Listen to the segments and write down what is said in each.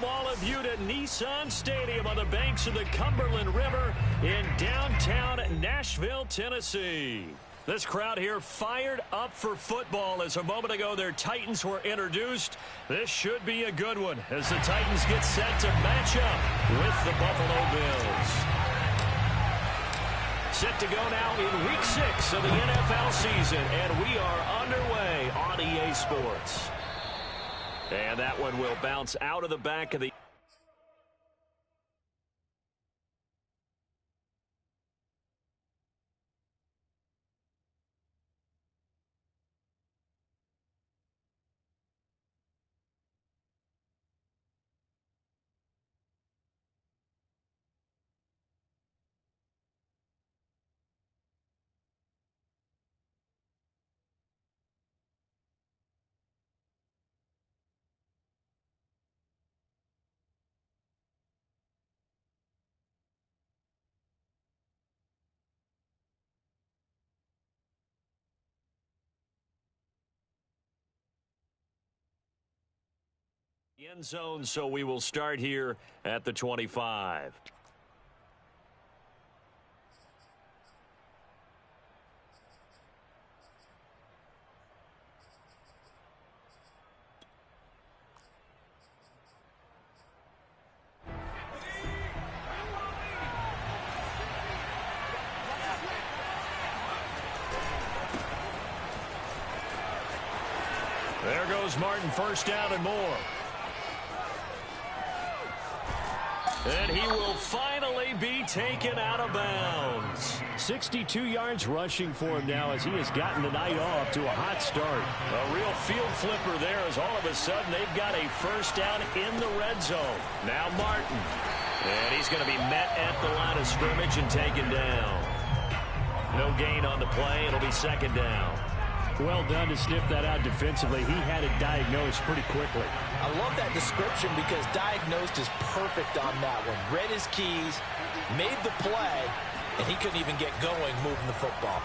welcome all of you to Nissan Stadium on the banks of the Cumberland River in downtown Nashville, Tennessee. This crowd here fired up for football as a moment ago their Titans were introduced. This should be a good one as the Titans get set to match up with the Buffalo Bills. Set to go now in Week 6 of the NFL season, and we are underway on EA Sports. And that one will bounce out of the back of the end zone, so we will start here at the 25. There goes Martin, first down and more. And he will finally be taken out of bounds. 62 yards rushing for him now as he has gotten the night off to a hot start. A real field flipper there as all of a sudden they've got a first down in the red zone. Now Martin. And he's going to be met at the line of scrimmage and taken down. No gain on the play. It'll be second down. Well done to sniff that out defensively. He had it diagnosed pretty quickly. I love that description because diagnosed is perfect on that one. Read his keys, made the play, and he couldn't even get going moving the football.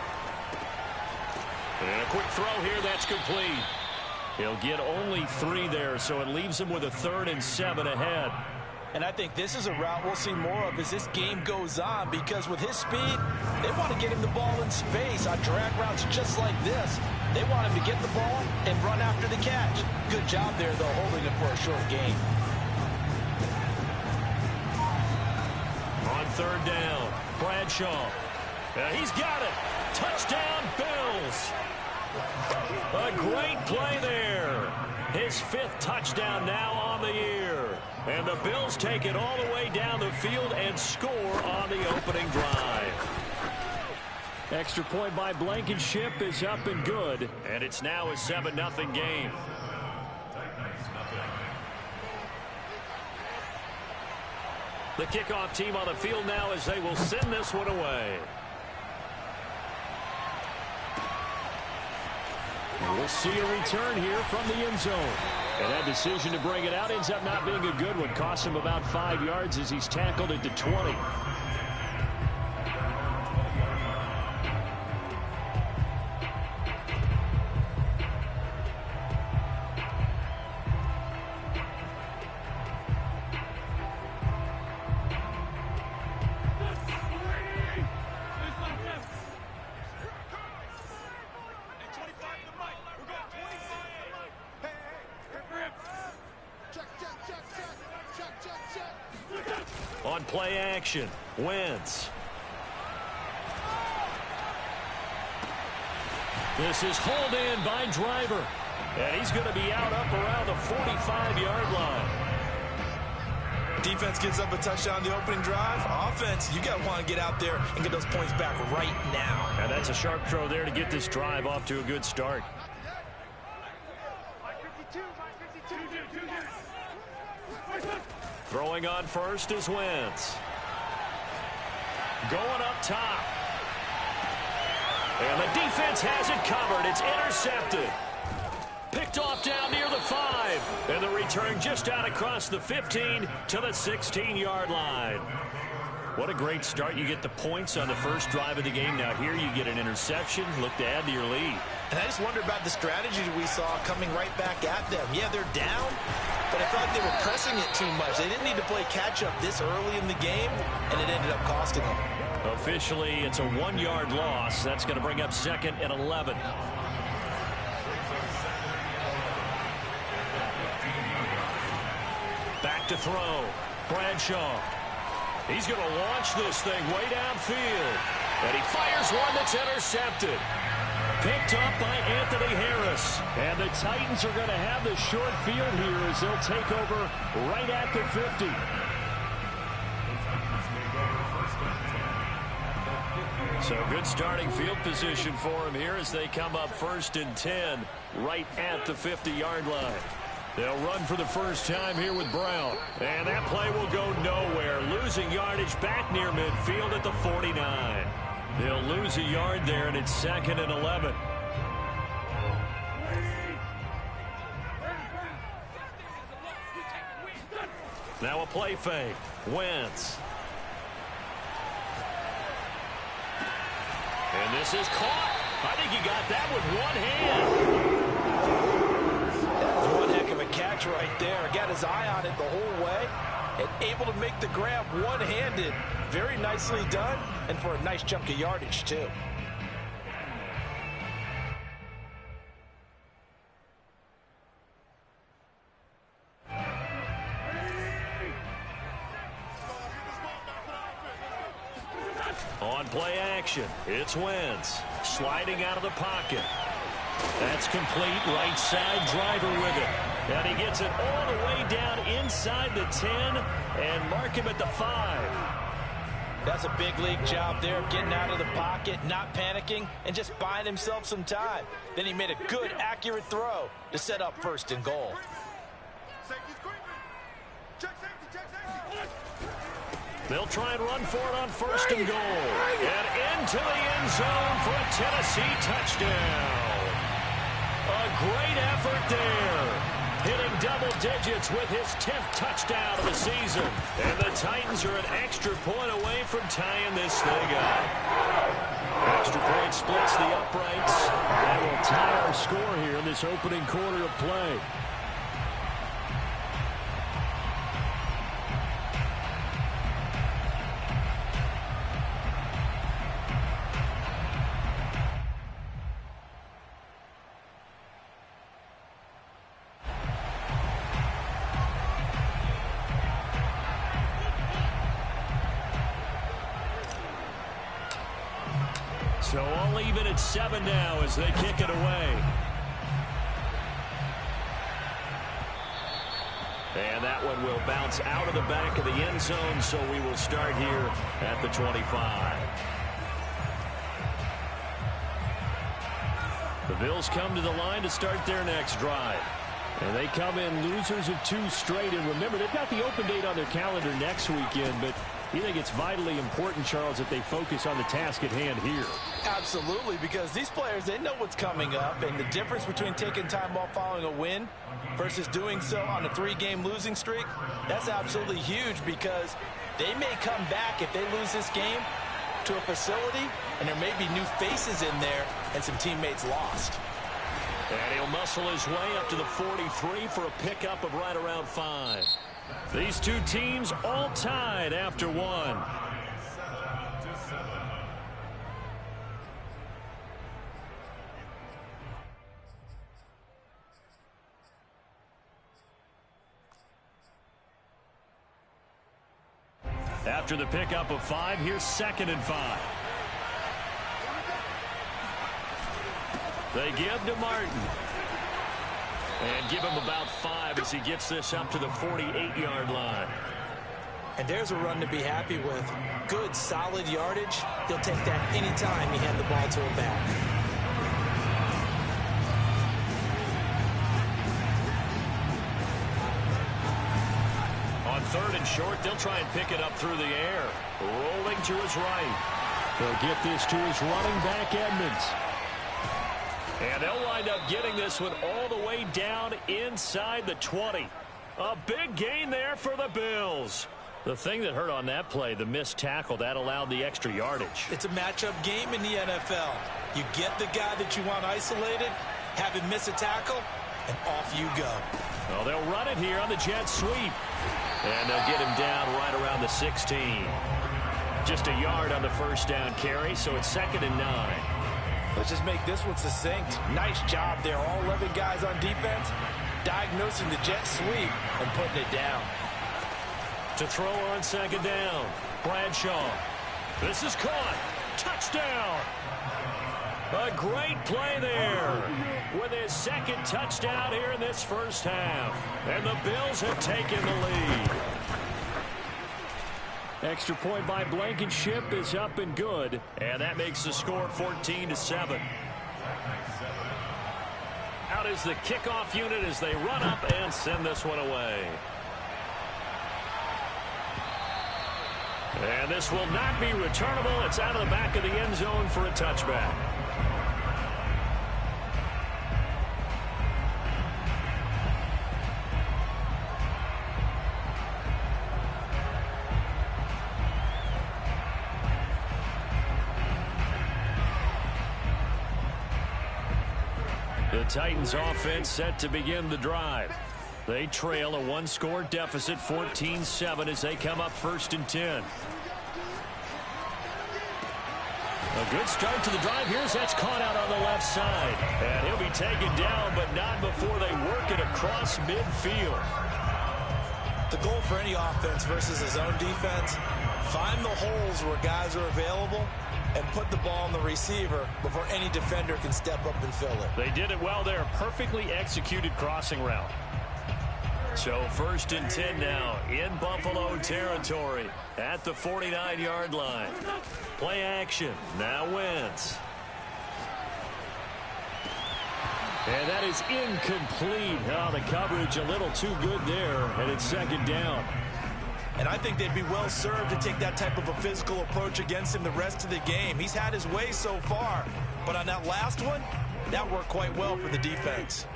And a quick throw here, that's complete. He'll get only 3 there, so it leaves him with a 3rd and 7 ahead. And I think this is a route we'll see more of as this game goes on because with his speed, they want to get him the ball in space on drag routes just like this. They want him to get the ball and run after the catch. Good job there, though, holding it for a short gain. On 3rd down, Bradshaw. He's got it. Touchdown, Bills. A great play there. His 5th touchdown now on the year. And the Bills take it all the way down the field and score on the opening drive. Extra point by Blankenship is up and good. And it's now a 7-0 game. The kickoff team on the field now as they will send this one away. We'll see a return here from the end zone. And that decision to bring it out ends up not being a good one. Costs him about 5 yards as he's tackled at the 20. On play action, Wentz. This is hauled in by Driver. And he's going to be out up around the 45-yard line. Defense gives up a touchdown the opening drive. Offense, you got to want to get out there and get those points back right now. And that's a sharp throw there to get this drive off to a good start. Throwing on first is Wentz. Going up top. And the defense has it covered. It's intercepted. Picked off down near the 5. And the return just out across the 15 to the 16-yard line. What a great start. You get the points on the first drive of the game. Now here you get an interception. Look to add to your lead. And I just wonder about the strategy we saw coming right back at them. Yeah, they're down, but I felt like they were pressing it too much. They didn't need to play catch-up this early in the game, and it ended up costing them. Officially, it's a 1-yard loss. That's going to bring up 2nd and 11. Back to throw. Bradshaw. He's going to launch this thing way downfield. And he fires one that's intercepted. Picked up by Anthony Harris. And the Titans are going to have the short field here as they'll take over right at the 50. So good starting field position for him here as they come up 1st and 10 right at the 50-yard line. They'll run for the first time here with Brown. And that play will go nowhere. Losing yardage back near midfield at the 49. They'll lose a yard there, and it's 2nd and 11. Now a play fake. Wentz. And this is caught. I think he got that with one hand. Catch right there. Got his eye on it the whole way and able to make the grab one-handed. Very nicely done, and for a nice chunk of yardage too. On play action, it's Wentz sliding out of the pocket. That's complete. Right side, driver with it. And he gets it all the way down inside the 10 and mark him at the 5. That's a big league job there, getting out of the pocket, not panicking, and just buying himself some time. Then he made a good, accurate throw to set up 1st and goal. They'll try and run for it on 1st and goal. And into the end zone for a Tennessee touchdown. A great effort there. Hitting double digits with his 10th touchdown of the season. And the Titans are an extra point away from tying this thing up. Extra point splits the uprights. And will tie our score here in this opening quarter of play. So all even at 7 now as they kick it away. And that one will bounce out of the back of the end zone, so we will start here at the 25. The Bills come to the line to start their next drive. And they come in losers of 2 straight. And remember, they've got the open date on their calendar next weekend, but you think it's vitally important, Charles, that they focus on the task at hand here? Absolutely, because these players, they know what's coming up, and the difference between taking time off following a win versus doing so on a 3-game losing streak, that's absolutely huge because they may come back if they lose this game to a facility, and there may be new faces in there and some teammates lost. And he'll muscle his way up to the 43 for a pickup of right around 5. These two teams all tied after 1. After the pickup of 5, here's 2nd and 5. They give to Martin. And give him about 5 as he gets this up to the 48-yard line. And there's a run to be happy with. Good, solid yardage. He'll take that anytime you hand the ball to him back. On 3rd and short, they'll try and pick it up through the air. Rolling to his right. They'll get this to his running back, Edmonds. And they'll wind up getting this one all the way down inside the 20. A big gain there for the Bills. The thing that hurt on that play, the missed tackle, that allowed the extra yardage. It's a matchup game in the NFL. You get the guy that you want isolated, have him miss a tackle, and off you go. Well, they'll run it here on the jet sweep. And they'll get him down right around the 16. Just a yard on the first down carry, so it's 2nd and 9. Let's just make this one succinct. Nice job there. All 11 guys on defense diagnosing the jet sweep and putting it down. To throw on 2nd down, Bradshaw. This is caught. Touchdown. A great play there with his 2nd touchdown here in this first half. And the Bills have taken the lead. Extra point by Blankenship is up and good. And that makes the score 14-7. Out is the kickoff unit as they run up and send this one away. And this will not be returnable. It's out of the back of the end zone for a touchback. The Titans offense set to begin the drive. They trail a one-score deficit, 14-7, as they come up 1st and 10. A good start to the drive. Here's that's caught out on the left side. And he'll be taken down, but not before they work it across midfield. The goal for any offense versus his own defense, find the holes where guys are available and put the ball on the receiver before any defender can step up and fill it. They did it well there. Perfectly executed crossing route. So 1st and 10 now in Buffalo territory at the 49-yard line. Play action. Now Wentz. And that is incomplete. Oh, the coverage a little too good there, and it's 2nd down. And I think they'd be well served to take that type of a physical approach against him the rest of the game. He's had his way so far, but on that last one, that worked quite well for the defense.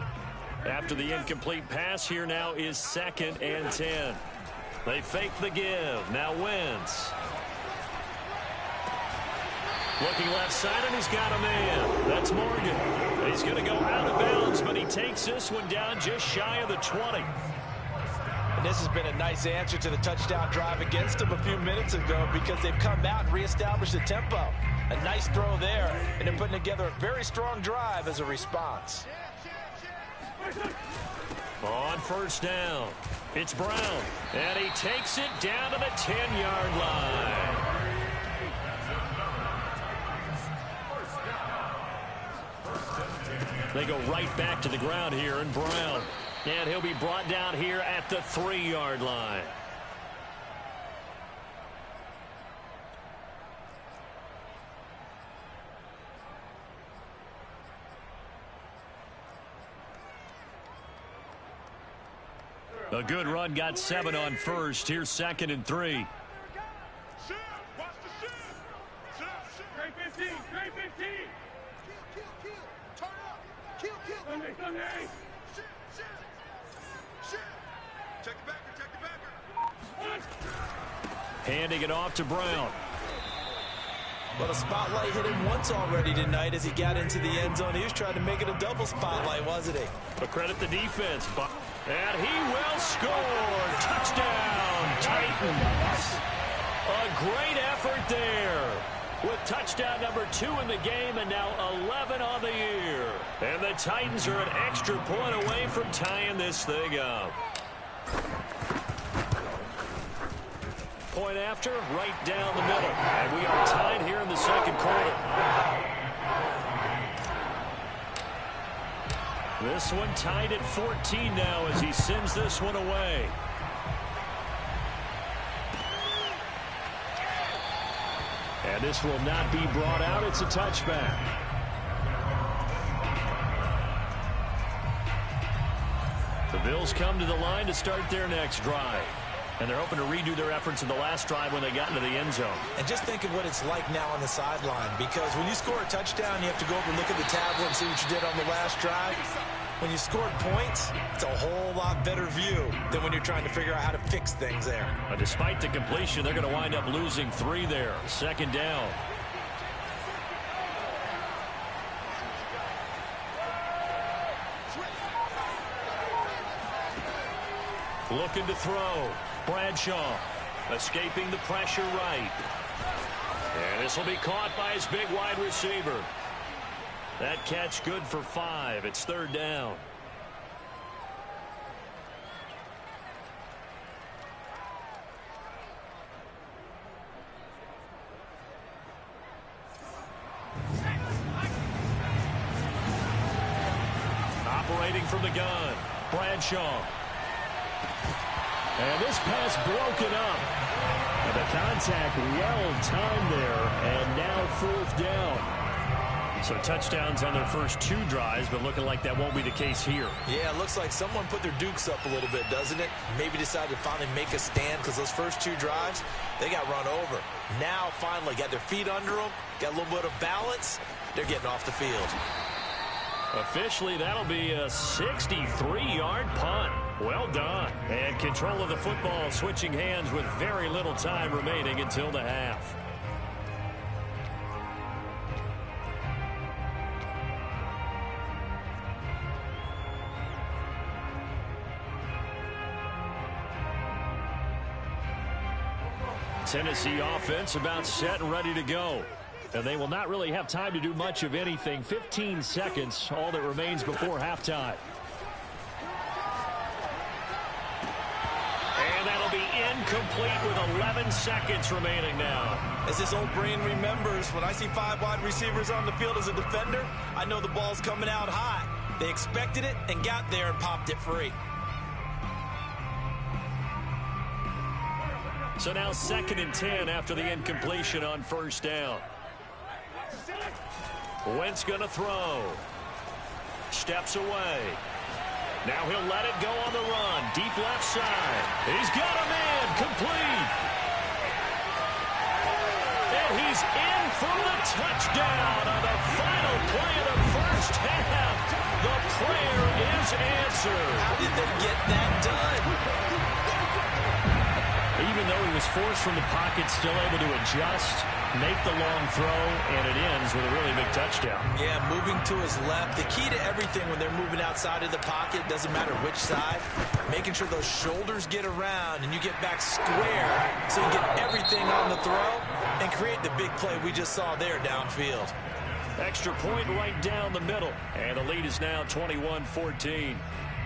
After the incomplete pass, here now is 2nd and 10. They fake the give. Now Wentz. Looking left side, and he's got a man. That's Morgan. He's going to go out of bounds, but he takes this one down just shy of the 20. And this has been a nice answer to the touchdown drive against them a few minutes ago because they've come out and reestablished the tempo. A nice throw there, and they're putting together a very strong drive as a response. On 1st down, it's Brown, and he takes it down to the 10-yard line. They go right back to the ground here, and Brown. And he'll be brought down here at the 3-yard line. A good run, got 7 on 1st. Here's 2nd and 3. Handing it off to Brown. But a spotlight hit him once already tonight as he got into the end zone. He was trying to make it a double spotlight, wasn't he? But credit the defense. And he will score. Touchdown, Titans. A great effort there. With touchdown number 2 in the game and now 11 on the year. And the Titans are an extra point away from tying this thing up. Point after, right down the middle. And we are tied here in the 2nd quarter. This one tied at 14 now as he sends this one away. And this will not be brought out. It's a touchback. The Bills come to the line to start their next drive. And they're hoping to redo their efforts in the last drive when they got into the end zone. And just think of what it's like now on the sideline, because when you score a touchdown, you have to go over and look at the tablet and see what you did on the last drive. when you scored points, it's a whole lot better view than when you're trying to figure out how to fix things there. But despite the completion, they're going to wind up losing 3 there. Second down. Looking to throw. Bradshaw escaping the pressure right. And this will be caught by his big wide receiver. That catch good for 5. It's third down. Operating from the gun, Bradshaw. And this pass broken up. And the contact well timed there, and now fourth down. So touchdowns on their first 2 drives, but looking like that won't be the case here. Yeah, it looks like someone put their dukes up a little bit, doesn't it? Maybe decided to finally make a stand because those first 2 drives, they got run over. Now finally got their feet under them, got a little bit of balance. They're getting off the field. Officially, that'll be a 63-yard punt. Well done. And control of the football switching hands with very little time remaining until the half. Tennessee offense about set and ready to go. And they will not really have time to do much of anything. 15 seconds, all that remains before halftime. And that'll be incomplete with 11 seconds remaining now. As this old brain remembers, when I see 5 wide receivers on the field as a defender, I know the ball's coming out high. They expected it and got there and popped it free. So now 2nd and 10 after the incompletion on first down. Wentz going to throw. Steps away. Now he'll let it go on the run. Deep left side. He's got a man. Complete. And he's in for the touchdown on the final play of the first half. The prayer is answered. How did they get that done? Even though he was forced from the pocket, still able to adjust, make the long throw, and it ends with a really big touchdown. Yeah, moving to his left. The key to everything when they're moving outside of the pocket, doesn't matter which side, making sure those shoulders get around and you get back square so you get everything on the throw and create the big play we just saw there downfield. Extra point right down the middle, and the lead is now 21-14.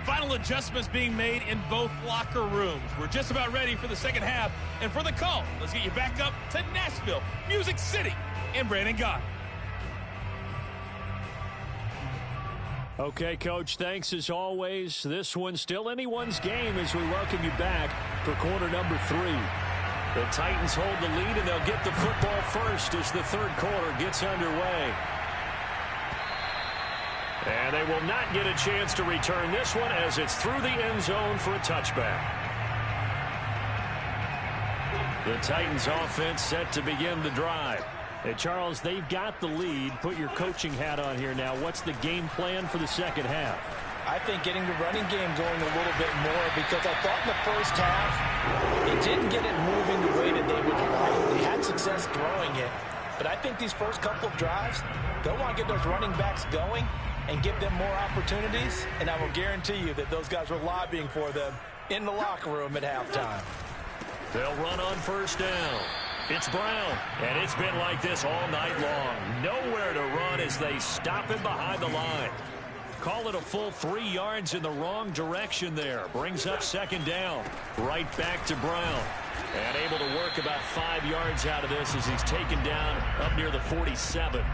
Final adjustments being made in both locker rooms. We're just about ready for the second half. And for the call, let's get you back up to Nashville, Music City, and Brandon Gott. Okay, Coach, thanks as always. This one's still anyone's game as we welcome you back for quarter number 3. The Titans hold the lead, and they'll get the football first as the third quarter gets underway. And they will not get a chance to return this one as it's through the end zone for a touchback. The Titans offense set to begin the drive. Hey, Charles, they've got the lead. Put your coaching hat on here now. What's the game plan for the second half? I think getting the running game going a little bit more because I thought in the first half it didn't get it moving the way that they would like. They had success throwing it. But I think these first couple of drives, they'll want to get those running backs going and give them more opportunities, and I will guarantee you that those guys were lobbying for them in the locker room at halftime. They'll run on first down. It's Brown, and it's been like this all night long. Nowhere to run as they stop him behind the line. Call it a full 3 yards in the wrong direction there. Brings up second down. Right back to Brown. And able to work about 5 yards out of this as he's taken down up near the 47.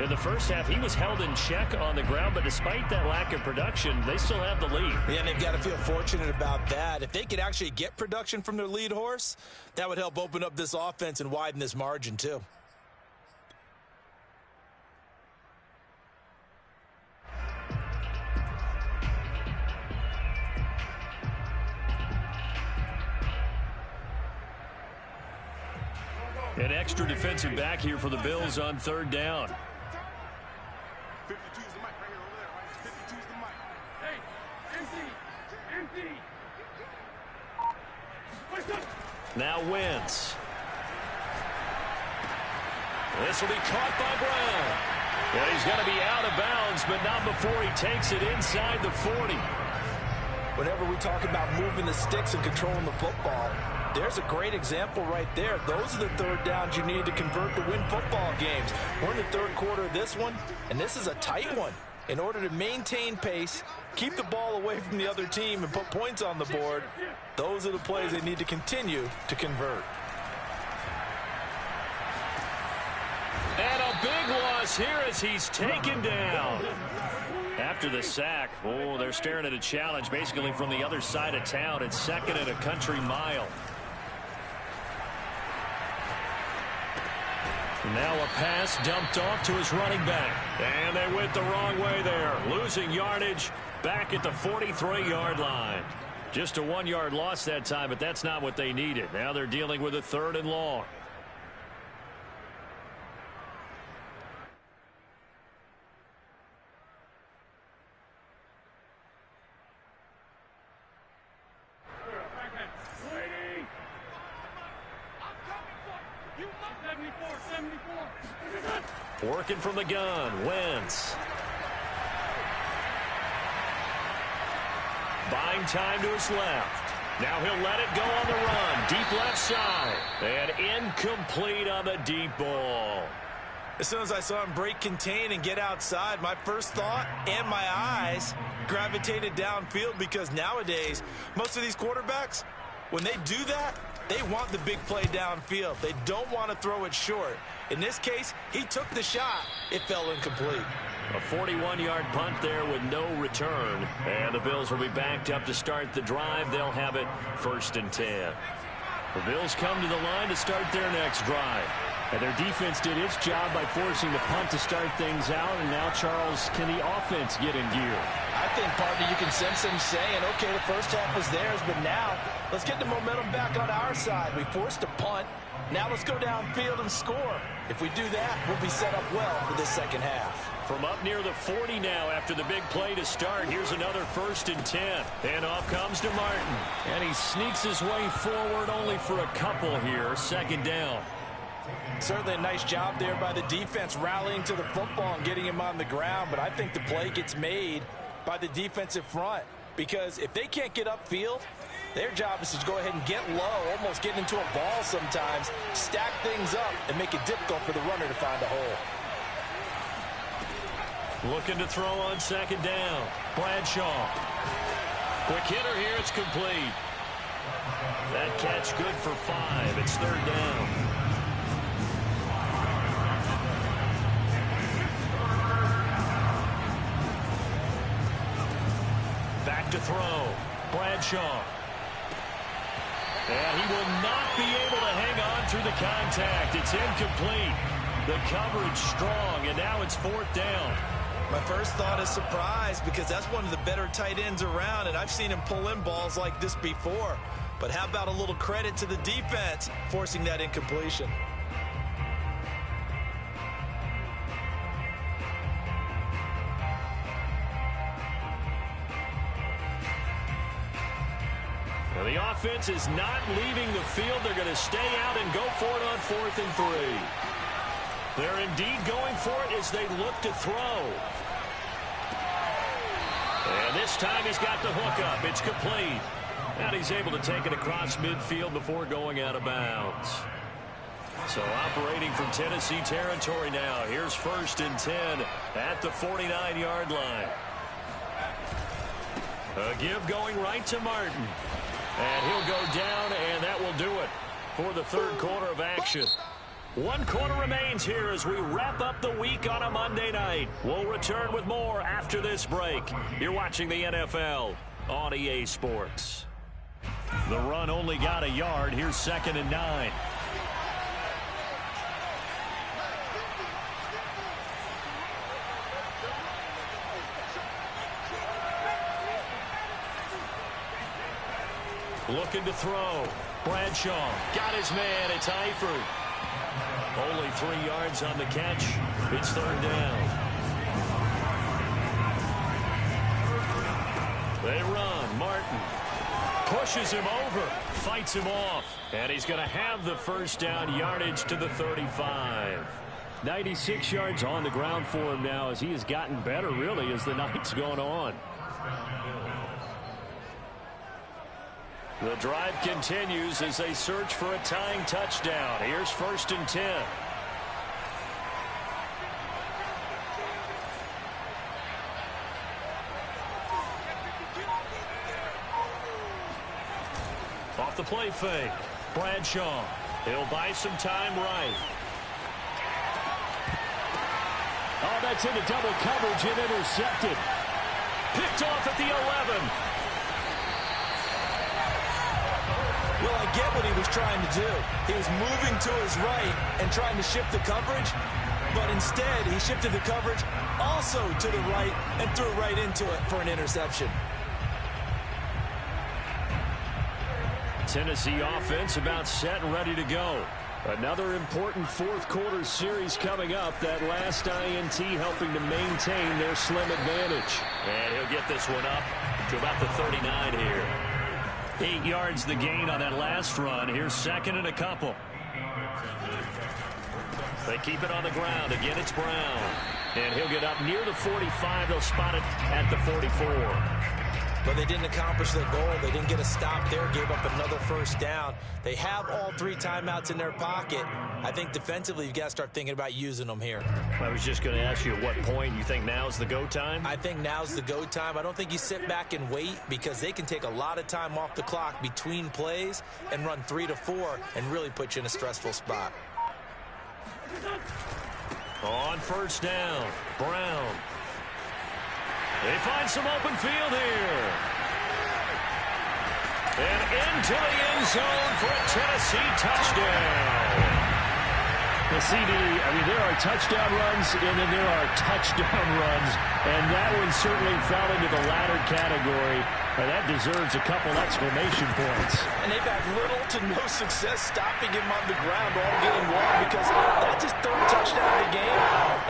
In the first half, he was held in check on the ground, but despite that lack of production, they still have the lead. Yeah, and they've got to feel fortunate about that. If they could actually get production from their lead horse, that would help open up this offense and widen this margin too. An extra defensive back here for the Bills on third down. 52's the mic right here over there, right? 52's the mic. Now Wentz. This will be caught by Brown. And he's going to be out of bounds, but not before he takes it inside the 40. Whenever we talk about moving the sticks and controlling the football, there's a great example right there. Those are the third downs you need to convert to win football games. We're in the third quarter of this one, and this is a tight one. In order to maintain pace, keep the ball away from the other team, and put points on the board, those are the plays they need to continue to convert. And a big loss here as he's taken down. After the sack, they're staring at a challenge basically from the other side of town. It's second and a country mile. Now a pass dumped off to his running back. And they went the wrong way there. Losing yardage back at the 43-yard line. Just a 1-yard loss that time, but that's not what they needed. Now they're dealing with a 3rd and long. Working from the gun, Wentz. Buying time to his left. Now he'll let it go on the run. Deep left side. And incomplete on the deep ball. As soon as I saw him break contain and get outside, my first thought and my eyes gravitated downfield, because nowadays, most of these quarterbacks, when they do that, they want the big play downfield. They don't want to throw it short. In this case, he took the shot. It fell incomplete. A 41-yard punt there with no return. And the Bills will be backed up to start the drive. They'll have it 1st and 10. The Bills come to the line to start their next drive. And their defense did its job by forcing the punt to start things out. And now, Charles, can the offense get in gear? I think, partner, you can sense them saying, okay, the first half was theirs, but now let's get the momentum back on our side. We forced a punt. Now let's go downfield and score. If we do that, we'll be set up well for this second half. From up near the 40 now after the big play to start. Here's another 1st and 10. And off comes to Martin. And he sneaks his way forward only for a couple here. 2nd down. Certainly a nice job there by the defense rallying to the football and getting him on the ground. But I think the play gets made by the defensive front, because if they can't get upfield, their job is to go ahead and get low, almost get into a ball sometimes, stack things up, and make it difficult for the runner to find a hole. Looking to throw on 2nd down. Bradshaw. Quick hitter here. It's complete. That catch good for 5. It's 3rd down. Back to throw. Bradshaw. And he will not be able to hang on through the contact. It's incomplete. The coverage strong, and now it's 4th down. My first thought is surprise, because that's one of the better tight ends around, and I've seen him pull in balls like this before. But how about a little credit to the defense forcing that incompletion? Well, the offense is not leaving the field. They're going to stay out and go for it on 4th and 3. They're indeed going for it as they look to throw. And this time he's got the hook up. It's complete. And he's able to take it across midfield before going out of bounds. So operating from Tennessee territory now. Here's 1st and 10 at the 49-yard line. A give going right to Martin. And he'll go down, and that will do it for the 3rd quarter of action. 1 quarter remains here as we wrap up the week on a Monday night. We'll return with more after this break. You're watching the NFL on EA Sports. The run only got a yard. Here's 2nd and 9. Looking to throw. Bradshaw got his man. It's Eifert. Only 3 yards on the catch. It's 3rd down. They run. Martin pushes him over, fights him off, and he's going to have the first down, yardage to the 35. 96 yards on the ground for him now as he has gotten better, really, as the night's gone on. The drive continues as they search for a tying touchdown. Here's 1st and 10. Off the play fake. Bradshaw. He'll buy some time right. Oh, that's into double coverage and intercepted. Picked off at the 11. Well, I get what he was trying to do. He was moving to his right and trying to shift the coverage, but instead he shifted the coverage also to the right and threw right into it for an interception. Tennessee offense about set and ready to go. Another important fourth quarter series coming up. That last INT helping to maintain their slim advantage. And he'll get this one up to about the 39 here. 8 yards the gain on that last run. Here's 2nd and a couple. They keep it on the ground. Again, it's Brown. And he'll get up near the 45. They'll spot it at the 44. But they didn't accomplish their goal. They didn't get a stop there, gave up another first down. They have all 3 timeouts in their pocket. I think defensively you've got to start thinking about using them here. I was just going to ask you at what point you think now's the go time? I think now's the go time. I don't think you sit back and wait because they can take a lot of time off the clock between plays and run 3 to 4 and really put you in a stressful spot. On 1st down, Brown. They find some open field here. And into the end zone for a Tennessee touchdown. The CD, I mean, there are touchdown runs, and then there are touchdown runs. And that one certainly fell into the latter category. And that deserves a couple exclamation points. And they've had little to no success stopping him on the ground all game long because that's his 3rd touchdown of the game.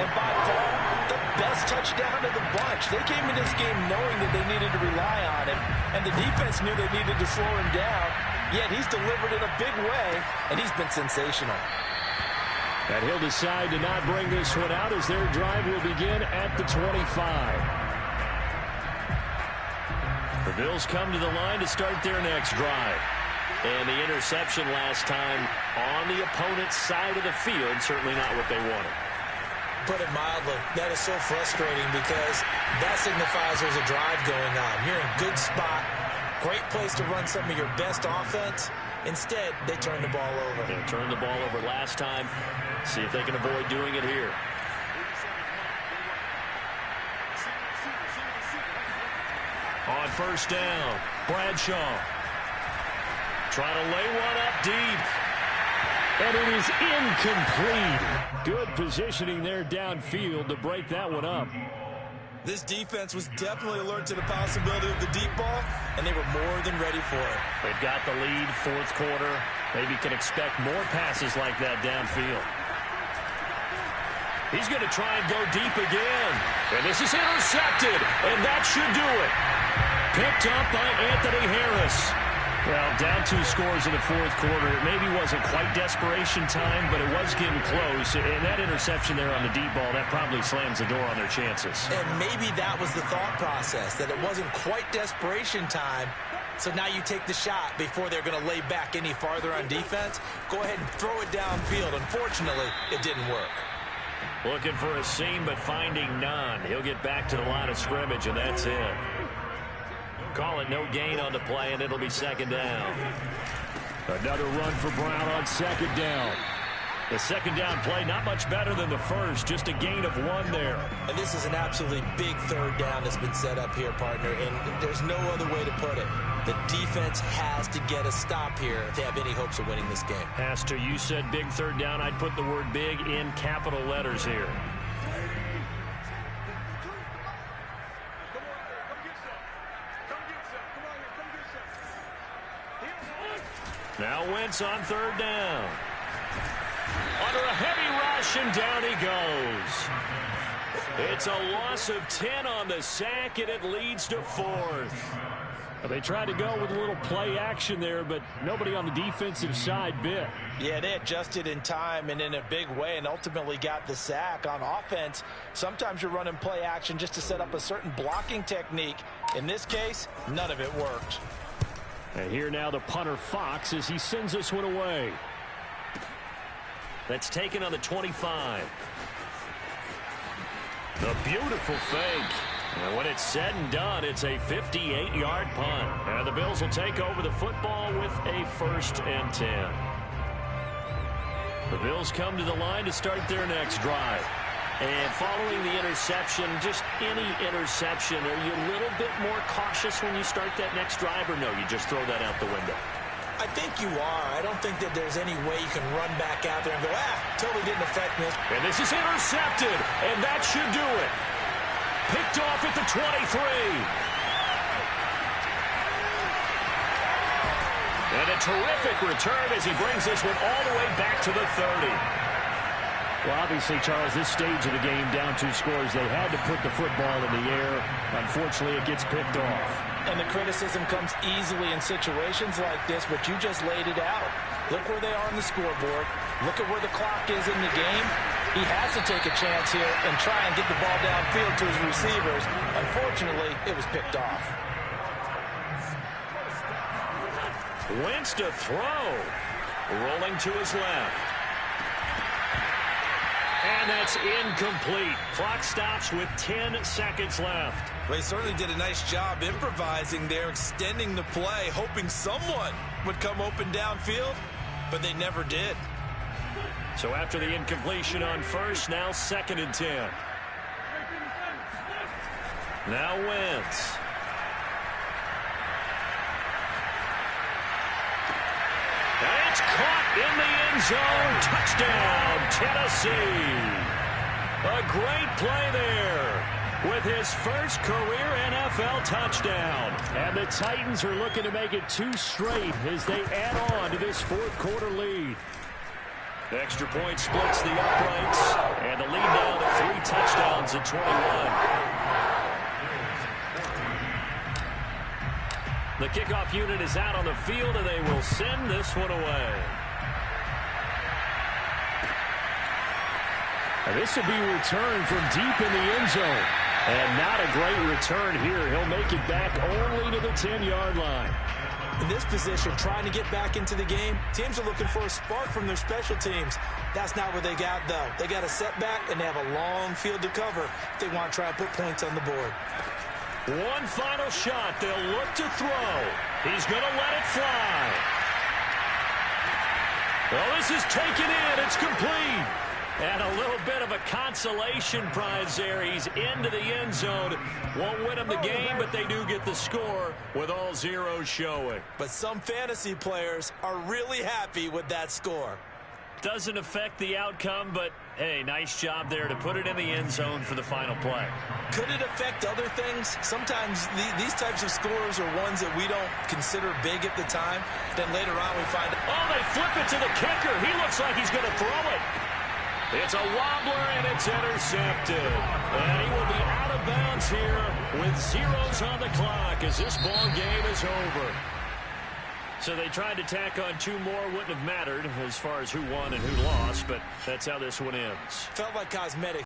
And by far, the best touchdown of the bunch. They came in this game knowing that they needed to rely on him. And the defense knew they needed to slow him down. Yet he's delivered in a big way, and he's been sensational. And he'll decide to not bring this one out as their drive will begin at the 25. The Bills come to the line to start their next drive. And the interception last time on the opponent's side of the field, certainly not what they wanted. Put it mildly, that is so frustrating because that signifies there's a drive going on. You're in a good spot, great place to run some of your best offense. Instead, they turn the ball over. They turned the ball over last time. See if they can avoid doing it here. On 1st down, Bradshaw. Trying to lay one up deep. And it is incomplete. Good positioning there downfield to break that one up. This defense was definitely alert to the possibility of the deep ball, and they were more than ready for it. They've got the lead, fourth quarter. Maybe can expect more passes like that downfield. He's going to try and go deep again. And this is intercepted, and that should do it. Picked up by Anthony Harris. Well, down 2 scores in the fourth quarter. It maybe wasn't quite desperation time, but it was getting close. And that interception there on the deep ball, that probably slams the door on their chances. And maybe that was the thought process, that it wasn't quite desperation time. So now you take the shot before they're going to lay back any farther on defense. Go ahead and throw it downfield. Unfortunately, it didn't work. Looking for a seam, but finding none. He'll get back to the line of scrimmage, and that's it. Call it no gain on the play, and it'll be 2nd down. Another run for Brown on 2nd down. The 2nd down play, not much better than the first, just a gain of 1 there. And this is an absolutely big 3rd down that's been set up here, partner, and there's no other way to put it. The defense has to get a stop here if they have any hopes of winning this game. Has to. You said big 3rd down. I'd put the word big in capital letters here. Now Wentz on 3rd down. Under a heavy rush, and down he goes. It's a loss of 10 on the sack, and it leads to 4th. They tried to go with a little play action there, but nobody on the defensive side bit. Yeah, they adjusted in time and in a big way and ultimately got the sack. On offense, sometimes you're running play action just to set up a certain blocking technique. In this case, none of it worked. And here now the punter Fox as he sends this one away. That's taken on the 25. The beautiful fake. And when it's said and done, it's a 58-yard punt. And the Bills will take over the football with a 1st and 10. The Bills come to the line to start their next drive. And following the interception, just any interception, are you a little bit more cautious when you start that next drive, or no, you just throw that out the window? I think you are. I don't think that there's any way you can run back out there and go, totally didn't affect me. And this is intercepted, and that should do it. Picked off at the 23. And a terrific return as he brings this one all the way back to the 30. Well, obviously, Charles, this stage of the game, down 2 scores, they had to put the football in the air. Unfortunately, it gets picked off. And the criticism comes easily in situations like this, but you just laid it out. Look where they are on the scoreboard. Look at where the clock is in the game. He has to take a chance here and try and get the ball downfield to his receivers. Unfortunately, it was picked off. Wentz to throw. Rolling to his left. And that's incomplete. Clock stops with 10 seconds left. Well, he certainly did a nice job improvising there, extending the play, hoping someone would come open downfield, but they never did. So after the incompletion on first, now 2nd and 10. Now Wentz. And it's caught in the end zone. Touchdown, Tennessee. A great play there with his first career NFL touchdown. And the Titans are looking to make it 2 straight as they add on to this 4th quarter lead. The extra point splits the uprights, and the lead now to 3 touchdowns at 21. The kickoff unit is out on the field, and they will send this one away. And this will be returned from deep in the end zone. And not a great return here. He'll make it back only to the 10-yard line. In this position, trying to get back into the game, teams are looking for a spark from their special teams. That's not what they got, though. They got a setback, and they have a long field to cover if they want to try and put points on the board. One final shot. They'll look to throw. He's going to let it fly. Well, this is taken in. It's complete. And a little bit of a consolation prize there. He's into the end zone. Won't win them the game, but they do get the score with all zeros showing. But some fantasy players are really happy with that score. Doesn't affect the outcome, but, hey, nice job there to put it in the end zone for the final play. Could it affect other things? Sometimes these types of scores are ones that we don't consider big at the time. Then later on we find out. Oh, they flip it to the kicker. He looks like he's going to throw it. It's a wobbler, and it's intercepted. And he will be out of bounds here with zeros on the clock as this ball game is over. So they tried to tack on 2 more. Wouldn't have mattered as far as who won and who lost, but that's how this one ends. Felt like cosmetic.